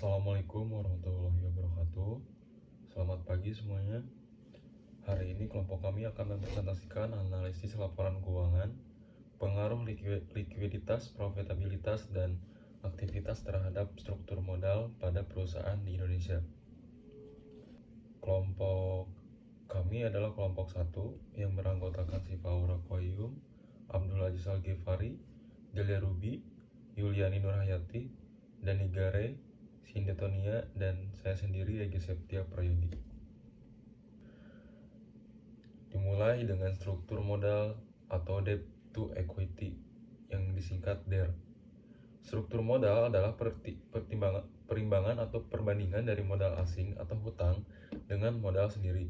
Assalamualaikum warahmatullahi wabarakatuh. Selamat pagi semuanya. Hari ini kelompok kami akan mempresentasikan analisis laporan keuangan, pengaruh likuiditas, profitabilitas, dan aktivitas terhadap struktur modal pada perusahaan di Indonesia. Kelompok kami adalah kelompok 1 yang beranggotakan Sifaura Qayyum, Abdul Aziz Al-Ghifari, Delia Ruby, Yuliani Nurhayati, Dani Gare, Sindetonia, dan saya sendiri Egi Septia Prayudi. Dimulai dengan struktur modal atau debt to equity yang disingkat DER. Struktur modal adalah perimbangan atau perbandingan dari modal asing atau hutang dengan modal sendiri.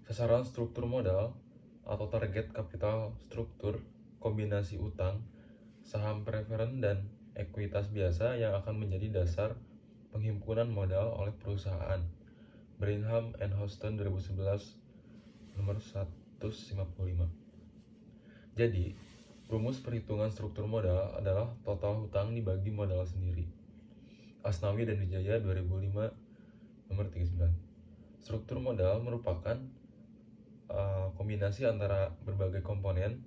Sasaran struktur modal atau target kapital struktur kombinasi utang, saham preferen, dan ekuitas biasa yang akan menjadi dasar penghimpunan modal oleh perusahaan. Brigham and Houston 2011 nomor 155. Jadi, rumus perhitungan struktur modal adalah total hutang dibagi modal sendiri. Asnawi dan Wijaya 2005 nomor 39. Struktur modal merupakan kombinasi antara berbagai komponen.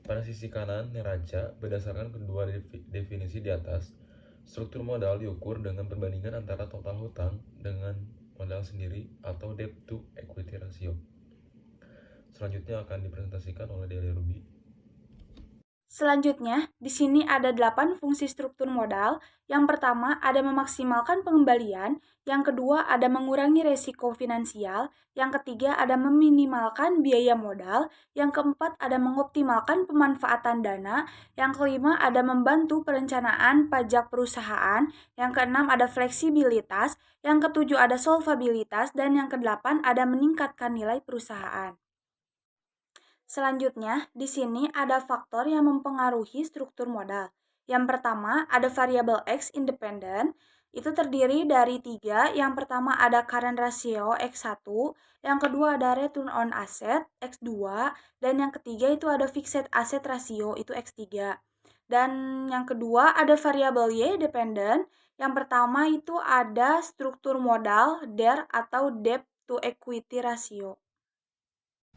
Pada sisi kanan neraca, berdasarkan kedua definisi di atas, struktur modal diukur dengan perbandingan antara total hutang dengan modal sendiri atau debt to equity ratio. Selanjutnya akan dipresentasikan oleh Delia Ruby. Selanjutnya, di sini ada 8 fungsi struktur modal. Yang pertama, ada memaksimalkan pengembalian. Yang kedua, ada mengurangi resiko finansial. Yang ketiga, ada meminimalkan biaya modal. Yang keempat, ada mengoptimalkan pemanfaatan dana. Yang kelima, ada membantu perencanaan pajak perusahaan. Yang keenam, ada fleksibilitas. Yang ketujuh, ada solvabilitas. Dan yang kedelapan, ada meningkatkan nilai perusahaan. Selanjutnya, di sini ada faktor yang mempengaruhi struktur modal. Yang pertama, ada variabel X independen. Itu terdiri dari 3. Yang pertama ada current ratio X1, yang kedua ada return on asset X2, dan yang ketiga itu ada fixed asset ratio itu X3. Dan yang kedua ada variabel Y dependent. Yang pertama itu ada struktur modal DER atau debt to equity ratio.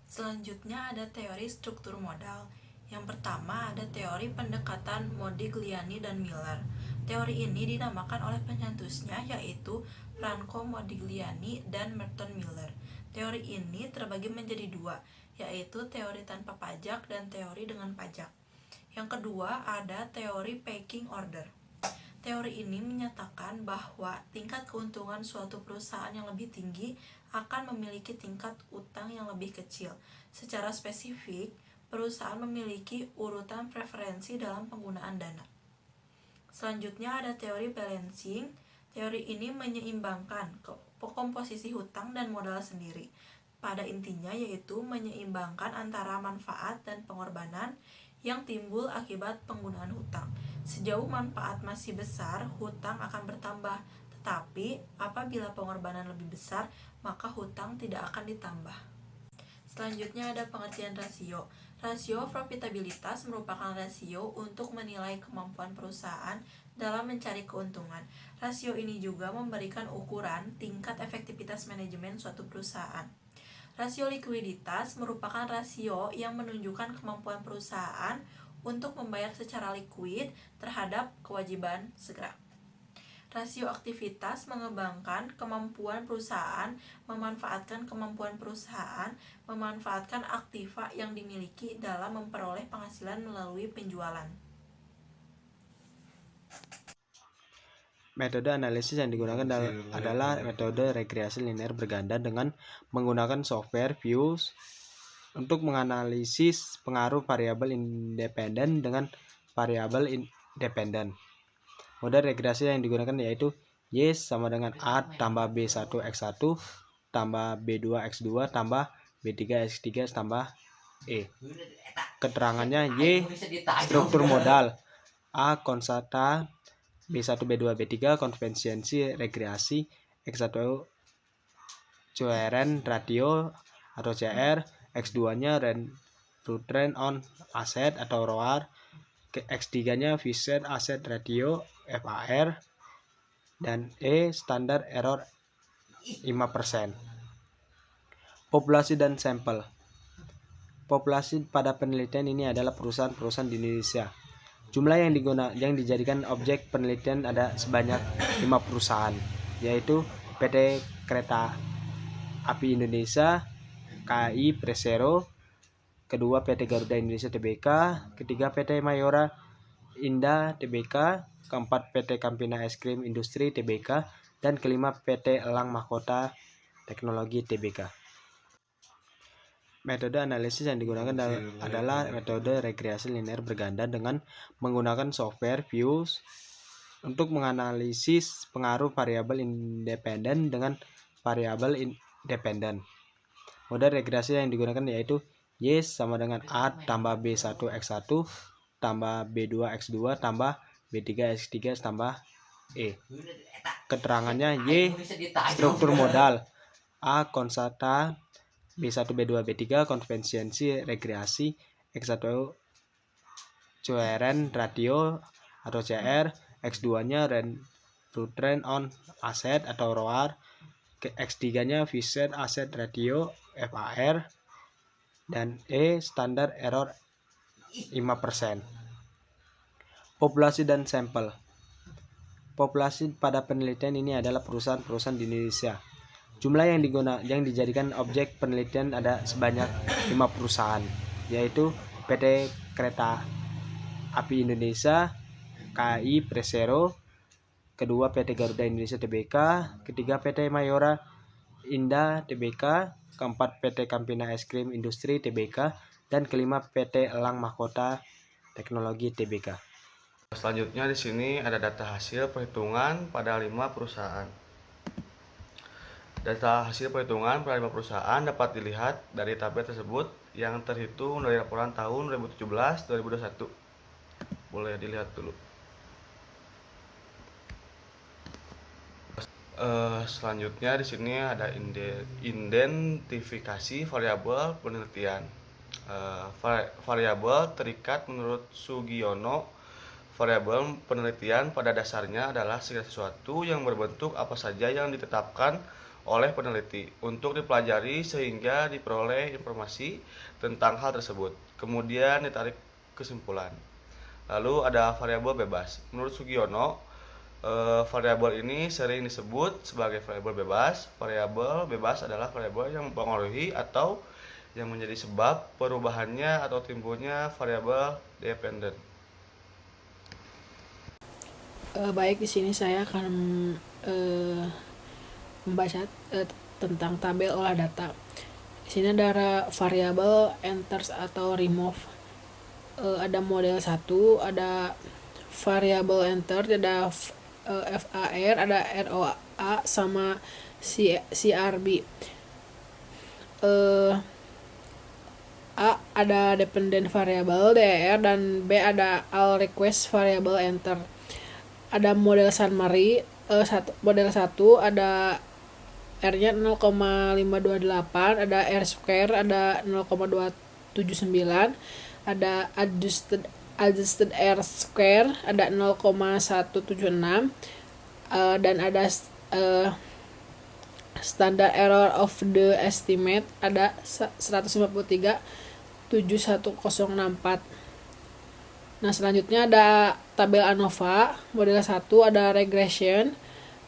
Selanjutnya ada teori struktur modal. Yang pertama ada teori pendekatan Modigliani dan Miller. Teori ini dinamakan oleh pencetusnya yaitu Franco Modigliani dan Merton Miller. Teori ini terbagi menjadi 2, yaitu teori tanpa pajak dan teori dengan pajak. Yang kedua ada teori pecking order. Teori ini menyatakan bahwa tingkat keuntungan suatu perusahaan yang lebih tinggi akan memiliki tingkat utang yang lebih kecil. Secara spesifik, perusahaan memiliki urutan preferensi dalam penggunaan dana. Selanjutnya ada teori balancing. Teori ini menyeimbangkan komposisi hutang dan modal sendiri. Pada intinya yaitu menyeimbangkan antara manfaat dan pengorbanan yang timbul akibat penggunaan hutang. Sejauh manfaat masih besar, hutang akan bertambah. Tetapi apabila pengorbanan lebih besar, maka hutang tidak akan ditambah. Selanjutnya ada pengertian rasio. Rasio profitabilitas merupakan rasio untuk menilai kemampuan perusahaan dalam mencari keuntungan. Rasio ini juga memberikan ukuran tingkat efektivitas manajemen suatu perusahaan. Rasio likuiditas merupakan rasio yang menunjukkan kemampuan perusahaan untuk membayar secara likuid terhadap kewajiban segera. Rasio aktivitas mengembangkan kemampuan perusahaan, memanfaatkan kemampuan perusahaan, memanfaatkan aktiva yang dimiliki dalam memperoleh penghasilan melalui penjualan. Metode analisis yang digunakan adalah metode regresi linear berganda dengan menggunakan software Views untuk menganalisis pengaruh variabel independen dengan variabel independen. Mode regresi yang digunakan yaitu Y sama dengan A tambah B1X1 tambah B2X2 tambah B3X3 tambah E. Keterangannya Y struktur modal, A konstan, B1, B2, B3 konvensi regresi, X1 current ratio atau CR, X2 nya return on asset atau ROAR, X3 nya fixed asset ratio FAR, dan E standar error 5%. Populasi dan sampel. Populasi pada penelitian ini adalah perusahaan-perusahaan di Indonesia. Jumlah yang dijadikan objek penelitian ada sebanyak 5 perusahaan, yaitu PT Kereta Api Indonesia, KAI Persero, kedua PT Garuda Indonesia Tbk, ketiga PT Mayora Indah Tbk, keempat PT Campina Es Krim Industri Tbk, dan kelima PT Elang Mahkota Teknologi Tbk. Metode analisis yang digunakan adalah metode regresi linear berganda dengan menggunakan software Views untuk menganalisis pengaruh variabel independen dengan variabel independen. Model regresi yang digunakan yaitu Y sama dengan A tambah B1X1 tambah B2X2 tambah B3X3 tambah E. Keterangannya Y struktur modal, A konstan, B1 B2 B3 konvensi regresi, X1 coherent ratio atau CR, X2 nya return on asset atau ROAR, X3 nya Fisher asset ratio FAR, dan E standar error 5%. Populasi dan sampel. Populasi pada penelitian ini adalah perusahaan-perusahaan di Indonesia. Jumlah yang dijadikan objek penelitian ada sebanyak 5 perusahaan, yaitu PT Kereta Api Indonesia, KAI Persero, kedua PT Garuda Indonesia Tbk, ketiga PT Mayora Indah Tbk, keempat PT Campina Es Krim Industri Tbk, dan kelima PT Elang Mahkota Teknologi Tbk. Selanjutnya di sini ada data hasil perhitungan pada 5 perusahaan. Data hasil perhitungan pada 5 perusahaan dapat dilihat dari tabel tersebut yang terhitung dari laporan tahun 2017-2021. Boleh dilihat dulu. Selanjutnya di sini ada identifikasi variabel penelitian. Variabel terikat menurut Sugiono. Variabel penelitian pada dasarnya adalah segala sesuatu yang berbentuk apa saja yang ditetapkan oleh peneliti untuk dipelajari sehingga diperoleh informasi tentang hal tersebut. Kemudian ditarik kesimpulan. Lalu ada variabel bebas. Menurut Sugiono, variabel ini sering disebut sebagai variabel bebas. Variabel bebas adalah variabel yang mempengaruhi atau yang menjadi sebab perubahannya atau timbulnya variabel dependen. Baik, di sini saya akan membaca tentang tabel olah data. Di sini ada variabel enters atau remove. Ada model 1, ada variabel enter, ada FAR, ada ROA sama CRB. A ada dependent variable DER, dan B ada all request variable enter. Ada model summary, model 1 ada R-nya 0,528, ada R square ada 0,279, ada adjusted R square ada 0,176, dan ada standard error of the estimate ada 153,7104. Nah, selanjutnya ada tabel ANOVA model 1, ada regression.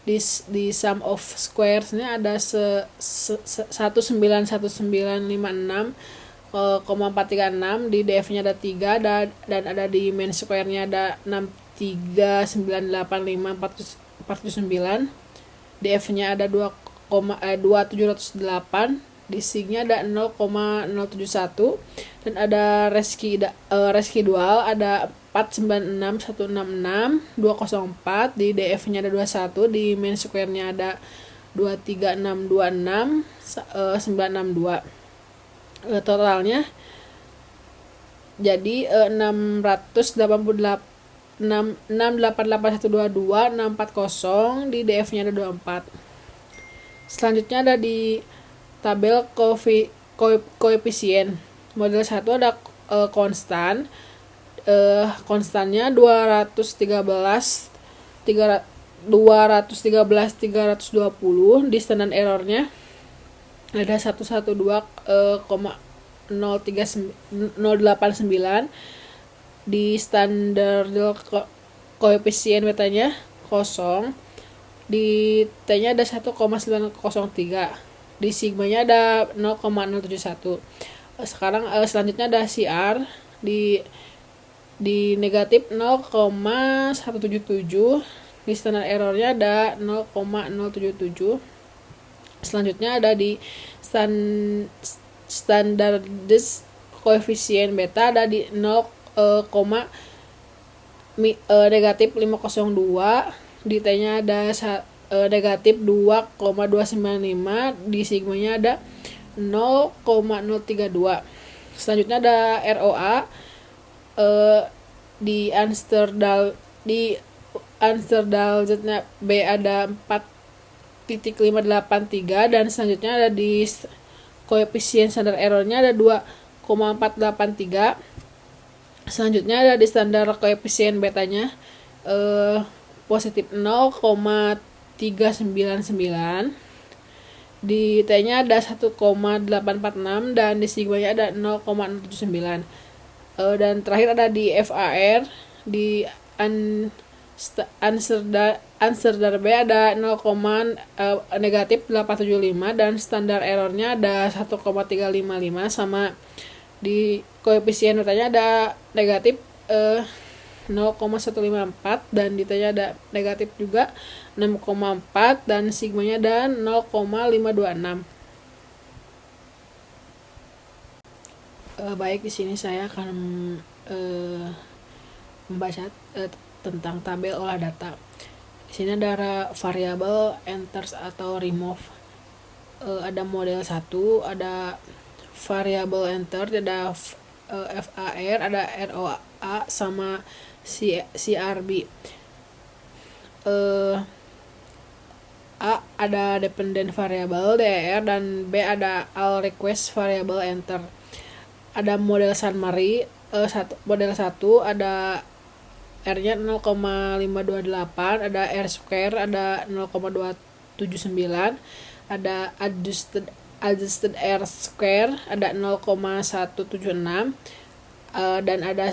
Di sum of squares-nya ada 191956,436, di DF-nya ada 3, dan ada di main square-nya ada 6398549, DF-nya ada 2708, di sig-nya ada 0,071, dan ada residual ada 496166204, di DF-nya ada 21, di main square-nya ada 23626 totalnya jadi 688,640 di DF-nya ada 24. Selanjutnya ada di tabel koefisien. Model 1 ada konstannya 213 213.320. Di standar errornya ada 112,089. Di standar koefisien betanya 0. Di T-nya ada 1,903. Di sigmanya ada 0,071. Sekarang selanjutnya ada CR di negatif 0,177. Di standar errornya ada 0,077. Selanjutnya ada di standardized koefisien beta ada di negatif 502. Di T-nya ada negatif 2,295. Di sigmanya ada 0,032. Selanjutnya ada ROA di Amsterdam Z-nya B ada 4,583. Dan selanjutnya ada di koefisien standar errornya ada 2,483. Selanjutnya ada di standar koefisien betanya positif 0,399. Di T-nya ada 1,846 dan di sigmanya ada 0,079. Dan terakhir ada di FAR di Amsterdam B ada negatif 875 dan standar errornya ada 1,355. Sama di koefisien betanya ada negatif 0,154 dan di T-nya ada negatif juga 6,4 dan sigmanya ada 0,526. Baik, di sini saya akan membaca tentang tabel olah data. Di sini ada variabel enters atau remove. Ada model 1, ada variabel enter, ada FAR, ada ROA sama CRB. A ada dependent variable DER dan B ada all request variable enter. Ada model summary model 1 ada R-nya 0,528, ada R square ada 0,279, ada adjusted R square ada 0,176, dan ada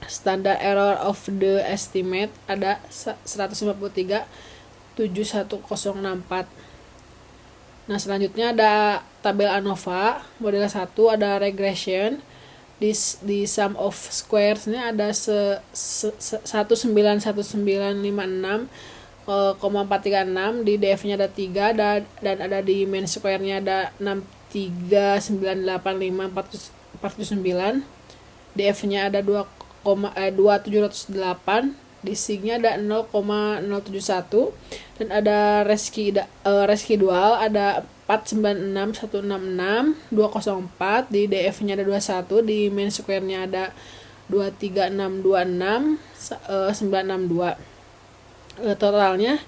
standard error of the estimate ada 153.71064. Nah, selanjutnya ada tabel ANOVA model 1 ada regression. Di sum of squares-nya ada 191956,436. Di DF-nya ada 3 dan ada di main square-nya ada 6398549. DF-nya ada 2708. Di sig-nya ada 0,071 dan ada reski dual ada 496166204. Di DF-nya ada 21. Di main square-nya ada 23626 totalnya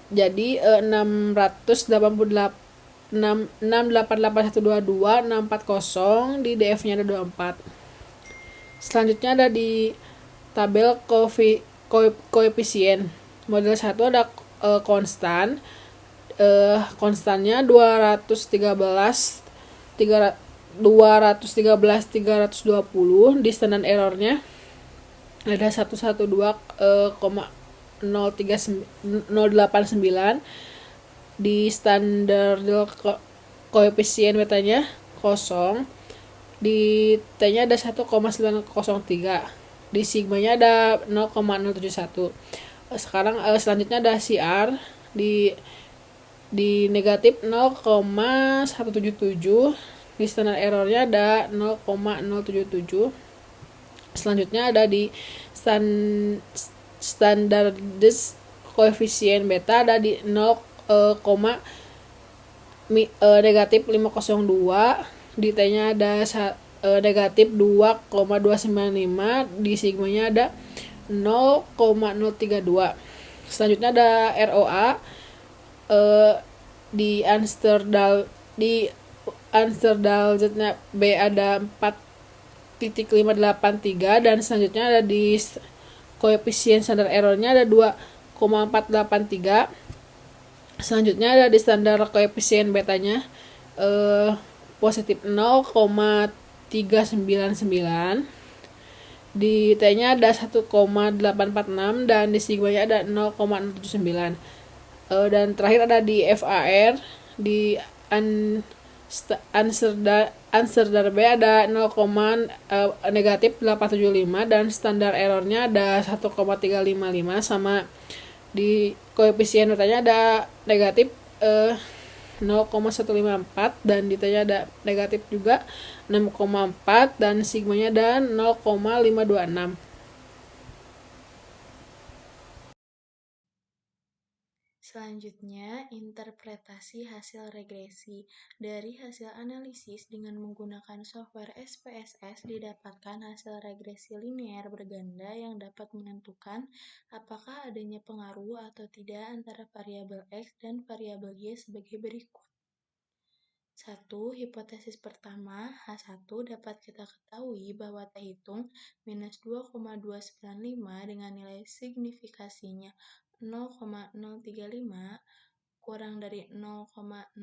jadi 688.640. Di DF-nya ada 24. Selanjutnya ada di tabel koefisien model 1 ada konstan. Konstannya 213.320. Di standar errornya ada 112,089. Di standar koefisien betanya 0. Di T-nya ada 1,903. Di sigmanya ada 0,071. Sekarang selanjutnya ada CR di negatif 0,177. Di standar errornya ada 0,077. Selanjutnya ada di standardized koefisien beta ada di negatif 502. Di T-nya ada negatif 2,295. Di sigmanya ada 0,032. Selanjutnya ada ROA di Amsterdam Z-nya B ada 4,583 dan selanjutnya ada di koefisien standar errornya ada 2,483. Selanjutnya ada di standar koefisien betanya positif 0,399. Di T-nya ada 1,846 dan di sigmanya ada 0,679. Dan terakhir ada di FAR, di answer B ada negatif 875 dan standar errornya ada 1,355, sama di koefisien betanya ada negatif 0,154 dan ditanya ada negatif juga 6,4 dan sigmanya ada 0,526. Selanjutnya, interpretasi hasil regresi. Dari hasil analisis dengan menggunakan software SPSS didapatkan hasil regresi linear berganda yang dapat menentukan apakah adanya pengaruh atau tidak antara variabel X dan variabel Y sebagai berikut. 1. Hipotesis pertama, H1 dapat kita ketahui bahwa T hitung minus 2,295 dengan nilai signifikasinya 0,035 kurang dari 0,05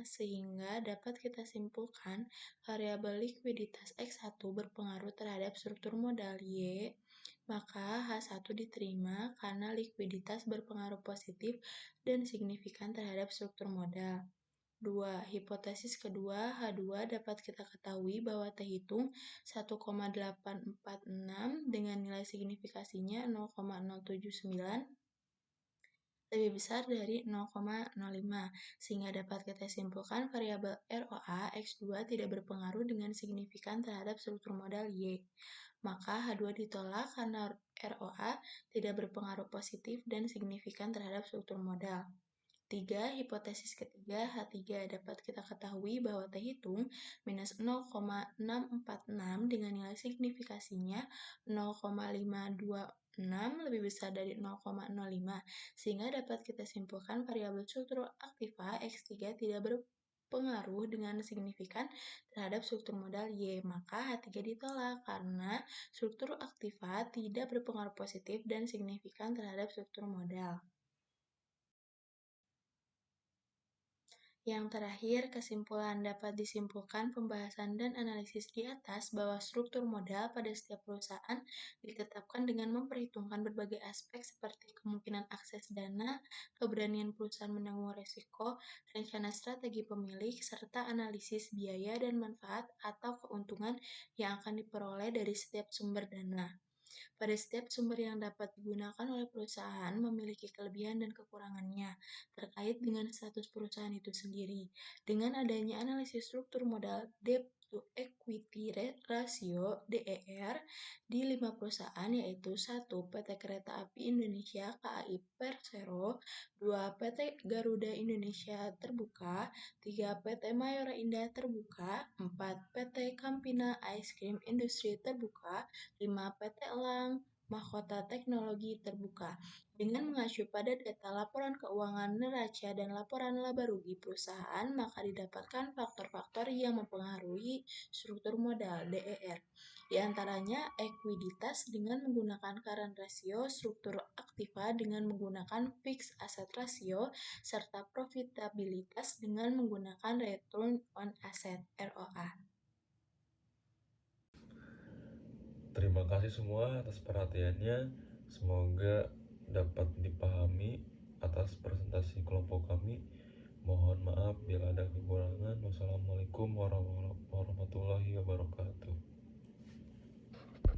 sehingga dapat kita simpulkan variabel likuiditas X1 berpengaruh terhadap struktur modal Y, maka H1 diterima karena likuiditas berpengaruh positif dan signifikan terhadap struktur modal. 2. Hipotesis kedua, H2 dapat kita ketahui bahwa T hitung 1,846 dengan nilai signifikasinya 0,079 lebih besar dari 0,05 sehingga dapat kita simpulkan variabel ROA X2 tidak berpengaruh dengan signifikan terhadap struktur modal Y. Maka H2 ditolak karena ROA tidak berpengaruh positif dan signifikan terhadap struktur modal. 3. Hipotesis ketiga, H3 dapat kita ketahui bahwa T hitung minus 0,646 dengan nilai signifikasinya 0,526 lebih besar dari 0,05 sehingga dapat kita simpulkan variabel struktur aktiva X3 tidak berpengaruh dengan signifikan terhadap struktur modal Y, maka H3 ditolak karena struktur aktiva tidak berpengaruh positif dan signifikan terhadap struktur modal. Yang terakhir, kesimpulan dapat disimpulkan pembahasan dan analisis di atas bahwa struktur modal pada setiap perusahaan ditetapkan dengan memperhitungkan berbagai aspek seperti kemungkinan akses dana, keberanian perusahaan menanggung risiko, rencana strategi pemilik, serta analisis biaya dan manfaat atau keuntungan yang akan diperoleh dari setiap sumber dana. Pada setiap sumber yang dapat digunakan oleh perusahaan memiliki kelebihan dan kekurangannya terkait dengan status perusahaan itu sendiri. Dengan adanya analisis struktur modal debt to equity ratio DER di 5 perusahaan yaitu 1. PT Kereta Api Indonesia KAI Persero, 2. PT Garuda Indonesia Terbuka, 3. PT Mayora Indah Terbuka, 4. PT Campina Ice Cream Industry Terbuka, 5. PT Elang Mahkota Teknologi Terbuka. Dengan mengacu pada data laporan keuangan neraca dan laporan laba rugi perusahaan, maka didapatkan faktor-faktor yang mempengaruhi struktur modal DER. Di antaranya ekuiditas dengan menggunakan current ratio, struktur aktiva dengan menggunakan fixed asset ratio, serta profitabilitas dengan menggunakan return on asset ROA. Terima kasih semua atas perhatiannya. Semoga dapat dipahami atas presentasi kelompok kami. Mohon maaf bila ada kekurangan. Wassalamualaikum warahmatullahi wabarakatuh.